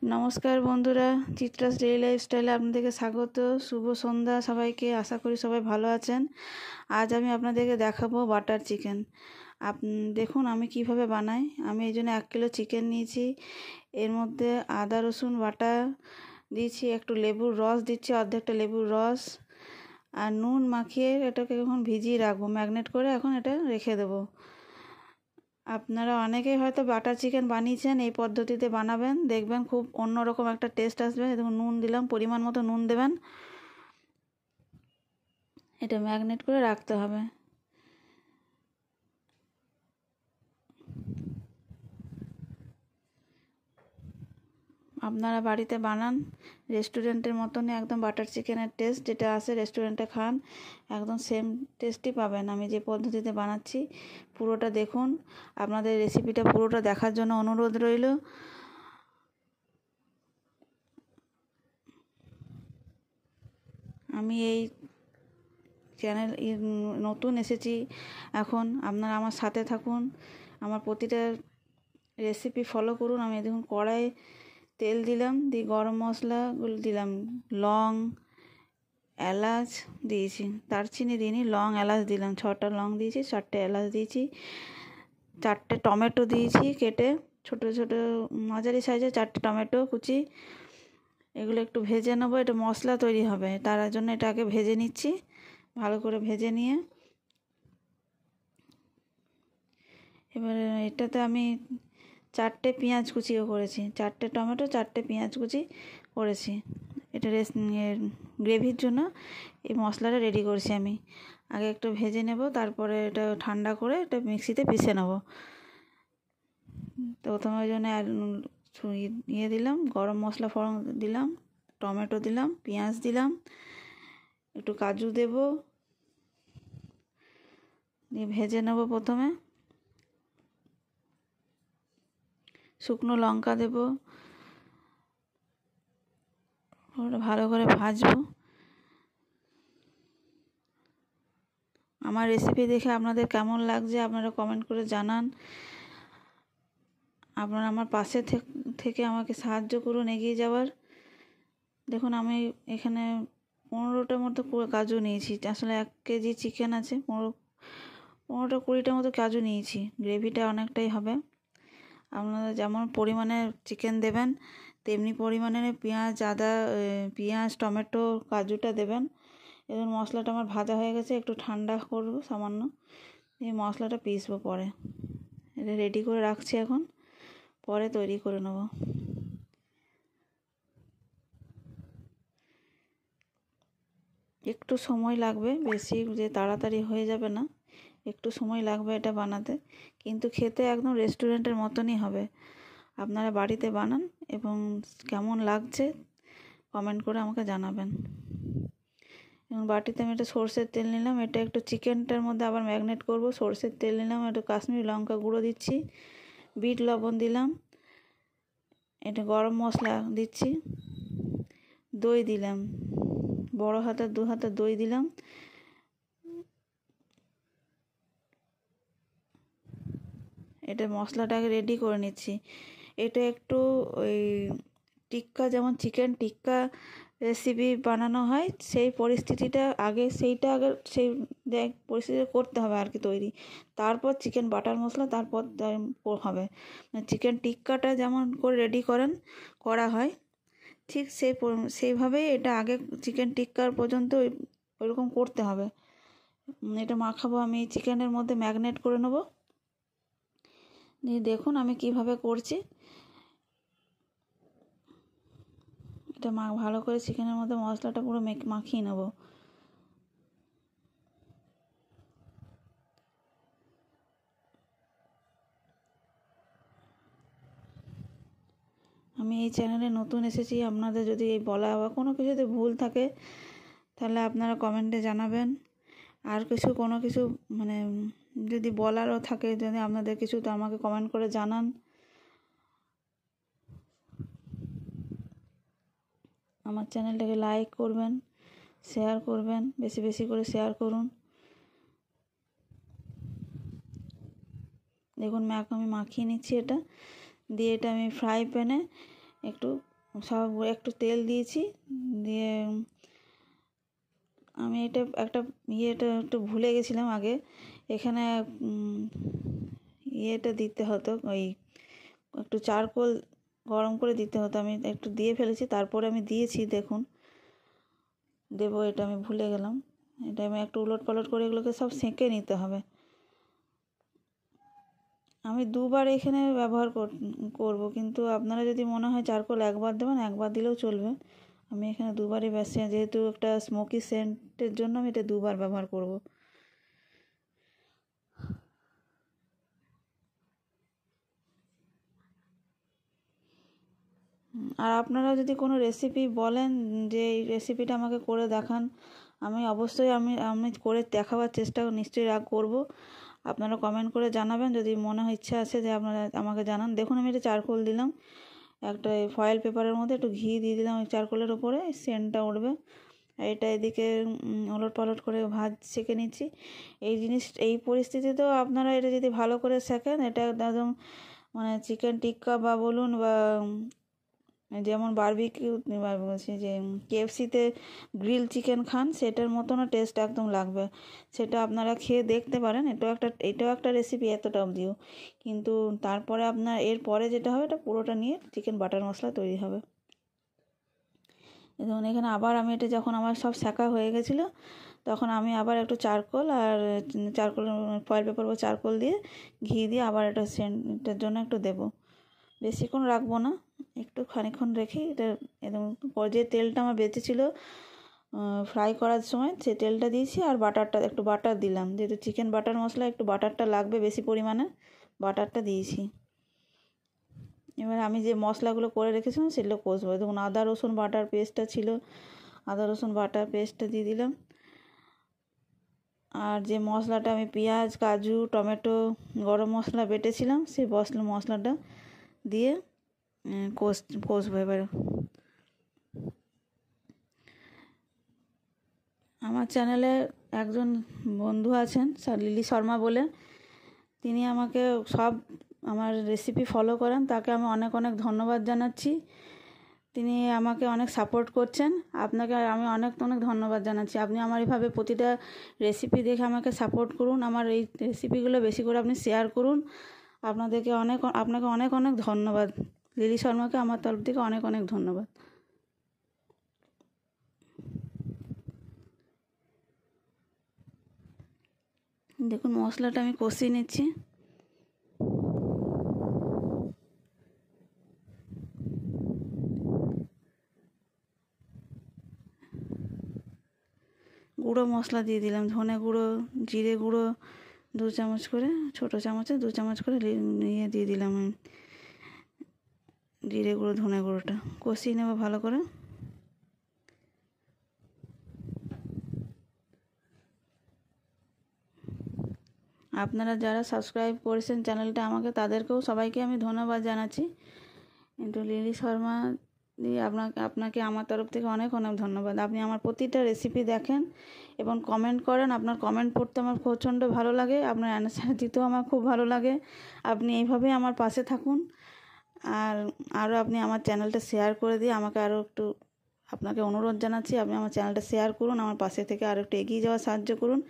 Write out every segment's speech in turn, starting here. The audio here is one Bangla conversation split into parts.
নমস্কার বন্ধুরা, চিত্রাস ডেইলি লাইফস্টাইলে আপনাদেরকে স্বাগত। শুভ সন্ধ্যা সবাইকে। আশা করি সবাই ভালো আছেন। আজ আমি আপনাদেরকে দেখাবো বাটার চিকেন। দেখুন আমি কিভাবে বানাই। আমি এই জন্য 1 কিলো চিকেন নিয়েছি। এর মধ্যে আদা রসুন বাটা দিয়েছি, একটু লেবুর রস দিচ্ছি, অর্ধেকটা লেবুর রস, আর নুন মাখিয়ে এটাকে এখন ভিজিয়ে রাখবো, ম্যাগনেট করে এখন এটা রেখে দেবো। আপনারা অনেকেই হয়তো বাটার চিকেন বানিয়েছেন, এই পদ্ধতিতে বানাবেন, দেখবেন খুব অন্যরকম একটা টেস্ট আসবে। দেখুন নুন দিলাম, পরিমাণ মতো নুন দেবেন। এটা ম্যাগনেট করে রাখতে হবে। আপনারা বাড়িতে বানান, রেস্টুরেন্টের মতনই একদম বাটার চিকেনের টেস্ট যেটা আসে রেস্টুরেন্টে খান, একদম সেম টেস্টই পাবেন আমি যে পদ্ধতিতে বানাচ্ছি। পুরোটা দেখুন। আপনাদের রেসিপিটা পুরোটা দেখার জন্য অনুরোধ রইল। আমি এই চ্যানেল নতুন এসেছি এখন, আপনারা আমার সাথে থাকুন, আমার প্রতিটা রেসিপি ফলো করুন। আমি দেখুন কড়াই তেল দিলাম, দিয়ে গরম মশলাগুলো দিলাম, লং এলাচ দিয়েছি, দারচিনি দিইনি, লং এলাচ দিলাম, 6টা লং দিয়েছি, 4টে এলাচ দিয়েছি, 4টে টমেটো দিয়েছি কেটে, ছোট ছোট মাঝারি সাইজে 4টে টমেটো কুচি। এগুলো একটু ভেজে নেবো, এটা মশলা তৈরি হবে, তার জন্য এটা আগে ভেজে নিচ্ছি। ভালো করে ভেজে নিয়ে এবারে এটাতে আমি 4টে পেঁয়াজ কুচিও করেছি, 4টে টমেটো, 4টে পেঁয়াজ কুচি করেছি। এটা গ্রেভির জন্য এই মশলাটা রেডি করছি আমি। আগে একটু ভেজে নেব, তারপরে এটা ঠান্ডা করে এটা মিক্সিতে পিষে নেব। তো প্রথমে ওই জন্য ইয়ে দিলাম, গরম মশলা ফোড়ন দিলাম, টমেটো দিলাম, পেঁয়াজ দিলাম, একটু কাজু দেব, দিয়ে ভেজে নেব। প্রথমে শুকনো লঙ্কা দেব, ওটা ভালো করে ভাজবো। আমার রেসিপি দেখে আপনাদের কেমন লাগছে আপনারা কমেন্ট করে জানান। আপনারা আমার পাশে থেকে আমাকে সাহায্য করুন এগিয়ে যাওয়ার। দেখুন আমি এখানে 15টার মতো কাজু নিয়েছি, আসলে 1 কেজি চিকেন আছে, 15টা 20টার মতো কাজু নিয়েছি। গ্রেভিটা অনেকটাই হবে। আপনারা যেমন পরিমাণে চিকেন দেবেন তেমনি পরিমাণে পেঁয়াজ, আদা, পেঁয়াজ, টমেটো, কাজুটা দেবেন। এবং মশলাটা আমার ভাজা হয়ে গেছে, একটু ঠান্ডা করবো সামান্য, এই মশলাটা পিসবো পরে। এটা রেডি করে রাখছি, এখন পরে তৈরি করে নেব। একটু সময় লাগবে, বেশি যে তাড়াতাড়ি হয়ে যাবে না, একটু সময় লাগবে এটা বানাতে, কিন্তু খেতে একদম রেস্টুরেন্টের মতনই হবে। আপনারা বাড়িতে বানান এবং কেমন লাগছে কমেন্ট করে আমাকে জানাবেন। এবং বাটিতে আমি একটা সর্ষের তেল নিলাম, এটা একটু চিকেনটার মধ্যে আবার ম্যাগনেট করব। সর্ষের তেল নিলাম, একটু কাশ্মীরি লঙ্কা গুঁড়ো দিচ্ছি, বিট লবণ দিলাম, এটা গরম মশলা দিচ্ছি, দই দিলাম, বড় হাতের 2 হাতা দই দিলাম। এটা মশলাটাকে রেডি করে নিচ্ছি। এটা একটু ওই টিক্কা, যেমন চিকেন টিক্কা রেসিপি বানানো হয় সেই পরিস্থিতিটা আগে, সেইটা আগে সেই পরিস্থিতি করতে হবে আর কি তৈরি, তারপর চিকেন বাটার মশলা তারপর হবে। চিকেন টিক্কাটা যেমন করে রেডি করা হয় ঠিক সেইভাবেই এটা আগে চিকেন টিক্কার পর্যন্ত ওইরকম করতে হবে। এটা মাখাবো আমি চিকেনের মধ্যে, ম্যাগনেট করে নেব। দিয়ে দেখুন আমি কিভাবে করছি। এটা ভালো করে চিকেনের মধ্যে মশলাটা পুরো মাখিয়ে নেব। আমি এই চ্যানেলে নতুন এসেছি, আপনাদের যদি এই বলা বা কোনো কিছুতে ভুল থাকে তাহলে আপনারা কমেন্টে জানাবেন। আর কোনো কিছু মানে যদি বলারও থাকে, যদি আপনাদের কিছু, তো আমাকে কমেন্ট করে জানান। আমার চ্যানেলটাকে লাইক করবেন, শেয়ার করবেন, বেশি বেশি করে শেয়ার করুন। দেখুন আমি মাখিয়ে নিচ্ছি এটা দিয়ে, এটা আমি ফ্রাই প্যানে একটু সব একটু তেল দিয়েছি, দিয়ে আমি এটা একটা ইয়েটা একটু ভুলে গেছিলাম আগে, এখানে ইয়েটা দিতে হতো, ওই একটু চারকোল গরম করে দিতে হতো, আমি একটু দিয়ে ফেলেছি, তারপরে আমি দিয়েছি, দেখুন দেবো, এটা আমি ভুলে গেলাম। এটা আমি একটু উলট পালট করে এগুলোকে সব সেঁকে নিতে হবে। আমি দুবার এখানে ব্যবহার করব, কিন্তু আপনারা যদি মনে হয় চারকোল একবার দেবেন, একবার দিলেও চলবে। আমি এখানে দুবারই বেশি, যেহেতু একটা স্মোকি সেন্টের জন্য আমি এটা দুবার ব্যবহার করব। আর আপনারা যদি কোনো রেসিপি বলেন যে এই রেসিপিটা আমাকে করে দেখান, আমি অবশ্যই আমি করে দেখাবার চেষ্টা নিশ্চয়ই করব। আপনারা কমেন্ট করে জানাবেন, যদি মনে হয় ইচ্ছা আছে যে আপনারা আমাকে জানান। দেখুন আমি এটা চারকোল দিলাম, একটা ফয়েল পেপারের মধ্যে একটু ঘি দিয়ে দিলাম ওই চারকোলের ওপরে, সেন্টটা উঠবে। এটা এদিকে ওলট পালট করে সেঁকে নিচ্ছি। এই পরিস্থিতিতেও আপনারা এটা যদি ভালো করে শেখেন, এটা একদম মানে চিকেন টিক্কা বা বলুন, বা যেমন বারবিকিউ বলছি যে কেএফসিতে গ্রিল চিকেন খান, সেটার মতনও টেস্ট একদম লাগবে। সেটা আপনারা খেয়ে দেখতে পারেন। এটাও একটা রেসিপি এতটা অবধিও, কিন্তু তারপরে আপনার এরপরে যেটা হবে, এটা পুরোটা নিয়ে চিকেন বাটার মশলা তৈরি হবে। যেমন এখানে আবার আমি এটা যখন আমার সব শেখা হয়ে গেছিলো, তখন আমি আবার একটু চারকোল আর চারকোল ফয়েল পেপার বা চারকোল দিয়ে ঘি দিয়ে আবার এটা সেন্টের জন্য একটু দেবো। বেশিক্ষণ রাখবো না, একটু খানিকক্ষণ রেখে এটা একদম যে তেলটা আমার বেঁচেছিলো ফ্রাই করার সময়, সেই তেলটা দিয়েছি, আর একটু বাটার দিলাম, যেহেতু চিকেন বাটার মশলা একটু বাটারটা লাগবে বেশি পরিমাণে, বাটারটা দিয়েছি। এবার আমি যে মশলাগুলো করে রেখেছিলাম সেগুলো কষবো। দেখুন আদা রসুন বাটার পেস্টটা ছিল, আদা রসুন বাটার পেস্টটা দিয়ে দিলাম। আর যে মশলাটা আমি পেঁয়াজ, কাজু, টমেটো, গরম মশলা বেটেছিলাম, সেই মশলাটা দিয়ে কষবো এবার। আমার চ্যানেলে একজন বন্ধু আছেন লিলি শর্মা বলে, তিনি আমাকে সব আমার রেসিপি ফলো করেন, তাকে আমি অনেক অনেক ধন্যবাদ জানাচ্ছি। তিনি আমাকে অনেক সাপোর্ট করছেন, আপনাকে আমি অনেক অনেক ধন্যবাদ জানাচ্ছি। আপনি আমার এইভাবে প্রতিটা রেসিপি দেখে আমাকে সাপোর্ট করুন, আমার এই রেসিপিগুলো বেশি করে আপনি শেয়ার করুন। আপনাকে অনেক অনেক ধন্যবাদ। লিলি শর্মাকে আমার তরফ থেকে অনেক অনেক ধন্যবাদ। দেখুন মশলাটা আমি কষিয়ে নিচ্ছি। গুঁড়ো মশলা দিয়ে দিলাম, ধনে গুঁড়ো, জিরে গুঁড়ো 2 চামচ করে, ছোটো চামচে 2 চামচ করে নিয়ে দিয়ে দিলাম আমি জিরে গুঁড়ো, ধনে গুঁড়োটা কষিয়ে নেব ভালো করে। আপনারা যারা সাবস্ক্রাইব করেছেন চ্যানেলটা আমাকে, তাদেরকেও সবাইকে আমি ধন্যবাদ জানাচ্ছি। কিন্তু লিলি শর্মা দিয়ে আপনাকে আমার তরফ থেকে অনেক অনেক ধন্যবাদ। আপনি আমার প্রতিটা রেসিপি দেখেন এবং কমেন্ট করেন। আপনার কমেন্ট পড়তে আমার প্রচণ্ড ভালো লাগে, আপনার অ্যান্সার দিতেও আমার খুব ভালো লাগে। আপনি এইভাবেই আমার পাশে থাকুন, আর আরও আপনি আমার চ্যানেলটা শেয়ার করে দিয়ে আমাকে আরও একটু, আপনাকে অনুরোধ জানাচ্ছি, আপনি আমার চ্যানেলটা শেয়ার করুন, আমার পাশে থেকে আরও একটু এগিয়ে যাওয়ার সাহায্য করুন।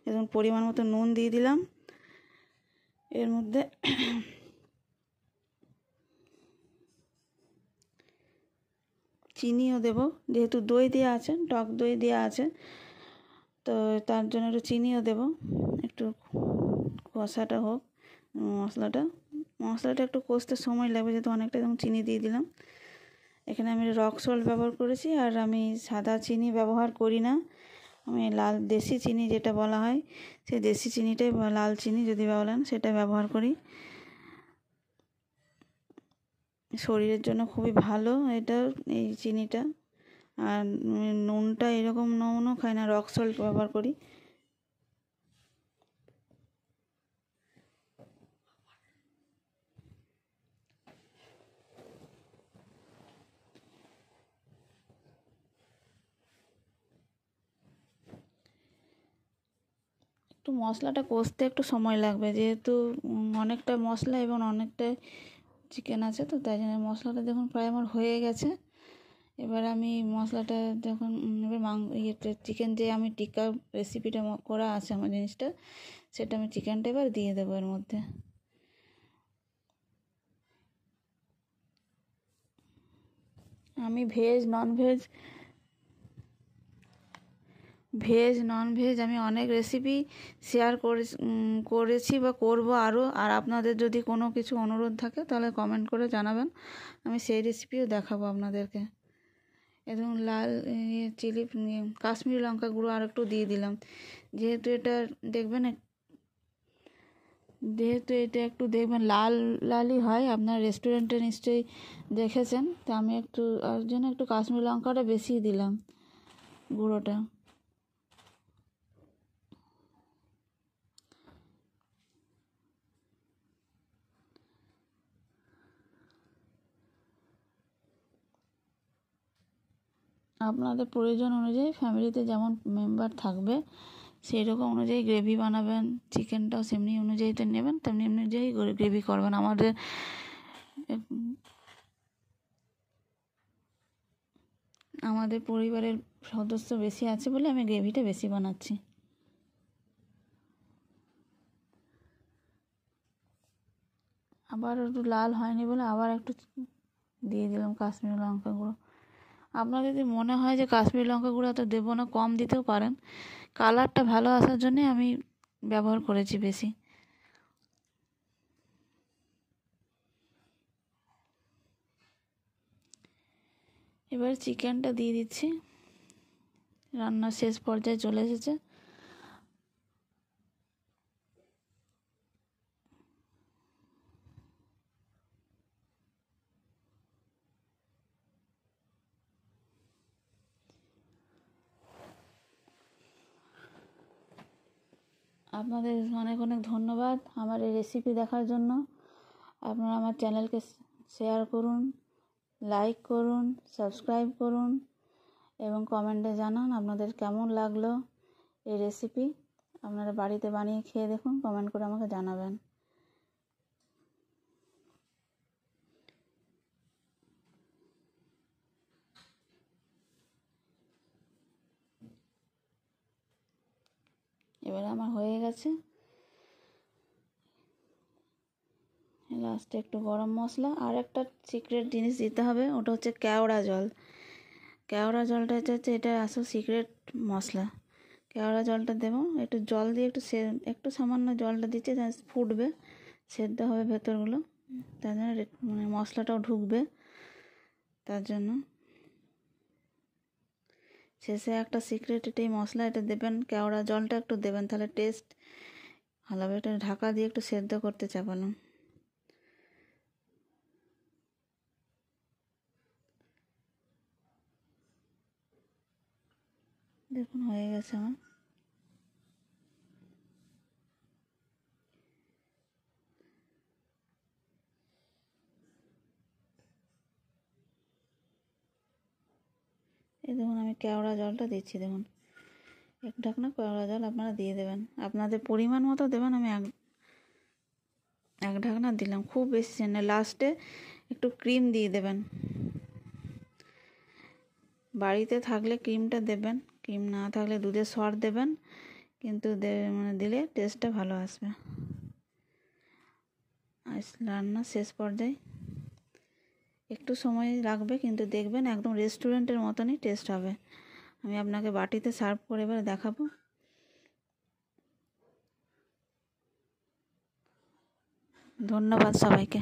এবং পরিমাণ মতো নুন দিয়ে দিলাম এর মধ্যে। চিনিও দেব, যেহেতু দই দেওয়া আছে, টক দই দেওয়া আছে, তো তার জন্য একটু চিনিও দেব। একটু কষাটা হোক মশলাটা একটু কষতে সময় লাগবে, যেহেতু অনেকটা এবং চিনি দিয়ে দিলাম। এখানে আমি রক সল্ট ব্যবহার করেছি, আর আমি সাদা চিনি ব্যবহার করি না। আমি দেশি চিনি যেটা বলা হয়, সেই দেশি চিনিটাই, লাল চিনি যদি বলেন, সেটা ব্যবহার করি। শরীরের জন্য খুবই ভালো এটা, এই চিনিটা। আর নুনটা এরকম নুনও খাই না, রক সল্ট ব্যবহার করি। একটু মশলাটা কষতে একটু সময় লাগবে, যেহেতু অনেকটা মশলা এবং অনেকটা চিকেন আছে তো তাই জন্য মশলাটা দেখুন প্রায় আমার হয়ে গেছে। এবার আমি মশলাটা যখন এবার চিকেন যে আমি টিক্কা রেসিপিটা করা আছে আমার জিনিসটা, সেটা আমি চিকেনটা এবার দিয়ে দেবো এর মধ্যে। আমি ভেজ নন ভেজ আমি অনেক রেসিপি শেয়ার করেছি বা করব আরও। আর আপনাদের যদি কোনো কিছু অনুরোধ থাকে তাহলে কমেন্ট করে জানাবেন, আমি সেই রেসিপিও দেখাবো আপনাদেরকে। এবং লাল চিলি কাশ্মীরি লঙ্কা গুঁড়ো আর একটু দিয়ে দিলাম, যেহেতু এটা দেখবেন একটু দেখবেন লাল লালই হয়। আপনার রেস্টুরেন্টে নিশ্চয়ই দেখেছেন, তো আমি একটু আর জন্য একটু কাশ্মীরি লঙ্কাটা বেশি দিলাম গুঁড়োটা। আপনাদের প্রয়োজন অনুযায়ী ফ্যামিলিতে যেমন মেম্বার থাকবে সেই রকম অনুযায়ী গ্রেভি বানাবেন, চিকেনটাও সেমনি অনুযায়ীতে নেবেন, তেমনি অনুযায়ী গ্রেভি করবেন। আমাদের পরিবারের সদস্য বেশি আছে বলে আমি গ্রেভিটা বেশি বানাচ্ছি। আবার একটু লাল হয়নি বলে আবার একটু দিয়ে দিলাম কাশ্মীরি লঙ্কা গুঁড়ো। আপনার যদি মনে হয় যে কাশ্মীরি লঙ্কা গুঁড়ো তো দেবো না, কম দিতেও পারেন। কালারটা ভালো আসার জন্যে আমি ব্যবহার করেছি বেশি। এবার চিকেনটা দিয়ে দিচ্ছি, রান্নার শেষ পর্যায়ে চলে এসেছে। আপনাদের অনেক অনেক ধন্যবাদ আমার এই রেসিপি দেখার জন্য। আপনারা আমার চ্যানেলকে শেয়ার করুন, লাইক করুন, সাবস্ক্রাইব করুন এবং কমেন্টে জানান আপনাদের কেমন লাগলো এই রেসিপি। আপনারা বাড়িতে বানিয়ে খেয়ে দেখুন, কমেন্ট করে আমাকে জানাবেন। এবারে আমার হয়ে গেছে। লাস্টে একটু গরম মশলা আর একটা সিক্রেট জিনিস দিতে হবে, ওটা হচ্ছে কেওড়া জল। কেওড়া জলটা হচ্ছে এটা আসল সিক্রেট মশলা। কেওড়া জলটা দেবো, একটু জল দিয়ে একটু সামান্য জলটা দিচ্ছি, ফুটবে, সেদ্ধ হবে ভেতরগুলো, তার জন্য মানে মশলাটাও ঢুকবে, তার জন্য। শেষে একটা সিক্রেট এটাই মশলা, এটা দেবেন, কেওড়া জলটা একটু দেবেন, তাহলে টেস্ট ভালো হবে। এটা ঢাকা দিয়ে একটু সেদ্ধ করতে চাপালাম। দেখুন হয়ে গেছে আমার। এই দেখুন আমি কেওড়া জলটা দিচ্ছি, দেখুন এক ঢাকনা কেওড়া জল আপনারা দিয়ে দেবেন, আপনাদের পরিমাণ মতো দেবেন। আমি এক ঢাকনা দিলাম, খুব বেশি না। লাস্টে একটু ক্রিম দিয়ে দেবেন, বাড়িতে থাকলে ক্রিমটা দেবেন, ক্রিম না থাকলে দুধের সর দেবেন, কিন্তু দিলে টেস্টটা ভালো আসবে। রান্না শেষ পর্যায়ে একটু সময় লাগবে, কিন্তু দেখবেন একদম রেস্টুরেন্টের মতনই টেস্ট হবে। আমি আপনাকে বাটিতে সার্ভ করে এবার দেখাবো। ধন্যবাদ সবাইকে।